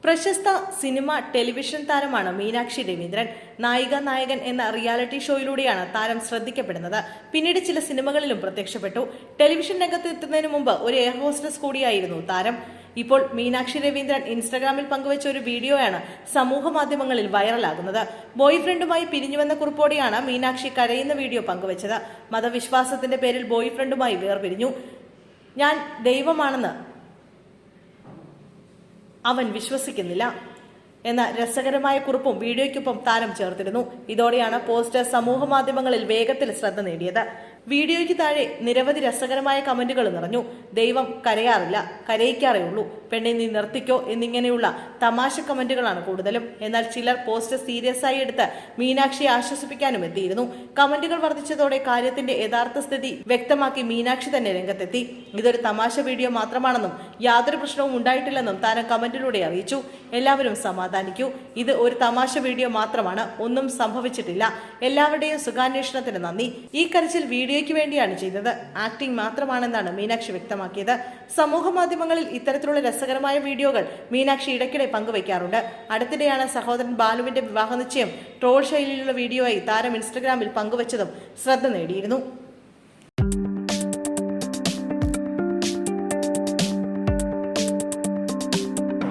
പ്രശസ്ത cinema television താരമാണ് മീനാക്ഷി രവീന്ദ്രൻ. നായികൻ എന്ന റിയാലിറ്റി ഷോയിലൂടെയാണ് താരം ശ്രദ്ധിക്കപ്പെടുന്നത്. പിന്നീട് ചില സിനിമകളിലും പ്രത്യക്ഷപ്പെട്ടു. ടെലിവിഷൻ രംഗത്ത് എത്തുന്നതിന് മുമ്പ് ഒരു എയർ ഹോസ്റ്റസ് കൂടിയായിരുന്നു താരം. ഇപ്പോൾ മീനാക്ഷി രവീന്ദ്രൻ ഇൻസ്റ്റഗ്രാമിൽ പങ്കുവച്ച ഒരു വീഡിയോയാണ് സമൂഹ മാധ്യമങ്ങളിൽ വൈറലാകുന്നത്. ബോയ് ഫ്രണ്ടുമായി പിരിഞ്ഞുവെന്ന കുറിപ്പോടെയാണ് മീനാക്ഷി കരയുന്ന വീഡിയോ പങ്കുവച്ചത്. മതവിശ്വാസത്തിന്റെ പേരിൽ ബോയ് ഫ്രണ്ടുമായി വേർപിരിഞ്ഞു. ഞാൻ ദൈവമാണെന്ന് അവൻ വിശ്വസിക്കുന്നില്ല എന്ന രസകരമായ കുറിപ്പും വീഡിയോയ്ക്കൊപ്പം താരം ചേർത്തിരുന്നു. ഇതോടെയാണ് പോസ്റ്റ് സമൂഹ മാധ്യമങ്ങളിൽ വേഗത്തിൽ ശ്രദ്ധ നേടിയത്. വീഡിയോയ്ക്ക് താഴെ നിരവധി രസകരമായ കമന്റുകൾ നിറഞ്ഞു. ദൈവം കരയാറില്ല, കരയിക്കാറേ ഉള്ളൂ, പെണ്ണെ നീ നിർത്തിക്കോ എന്നിങ്ങനെയുള്ള തമാശ കമന്റുകളാണ് കൂടുതലും. എന്നാൽ ചിലർ പോസ്റ്റ് സീരിയസ് ആയി എടുത്ത് മീനാക്ഷിയെ ആശ്വസിപ്പിക്കാനും എത്തിയിരുന്നു. കമന്റുകൾ വർദ്ധിച്ചതോടെ കാര്യത്തിന്റെ യഥാർത്ഥ സ്ഥിതി വ്യക്തമാക്കി മീനാക്ഷി തന്നെ രംഗത്തെത്തി. ഇതൊരു തമാശ വീഡിയോ മാത്രമാണെന്നും യാതൊരു പ്രശ്നവും ഉണ്ടായിട്ടില്ലെന്നും താരം കമന്റിലൂടെ അറിയിച്ചു. എല്ലാവരും സമാധാനിക്കൂ, ഇത് ഒരു തമാശ വീഡിയോ മാത്രമാണ്, ഒന്നും സംഭവിച്ചിട്ടില്ല. എല്ലാവരുടെയും സുഖാന്വേഷണത്തിന് നന്ദി. ഈ കരച്ചിൽ വീഡിയോയ്ക്ക് വേണ്ടിയാണ് ചെയ്തത്, ആക്ടിംഗ് മാത്രമാണെന്നാണ് മീനാക്ഷി വ്യക്തമാക്കിയത്. സമൂഹ മാധ്യമങ്ങളിൽ ഇത്തരത്തിലുള്ള രസകരമായ വീഡിയോകൾ മീനാക്ഷി ഇടയ്ക്കിടെ പങ്കുവയ്ക്കാറുണ്ട്. അടുത്തിടെയാണ് സഹോദരൻ ബാലുവിന്റെ വിവാഹ നിശ്ചയം ട്രോൾ ശൈലിയിലുള്ള വീഡിയോയായി താരം ഇൻസ്റ്റഗ്രാമിൽ പങ്കുവച്ചതും ശ്രദ്ധ നേടിയിരുന്നു.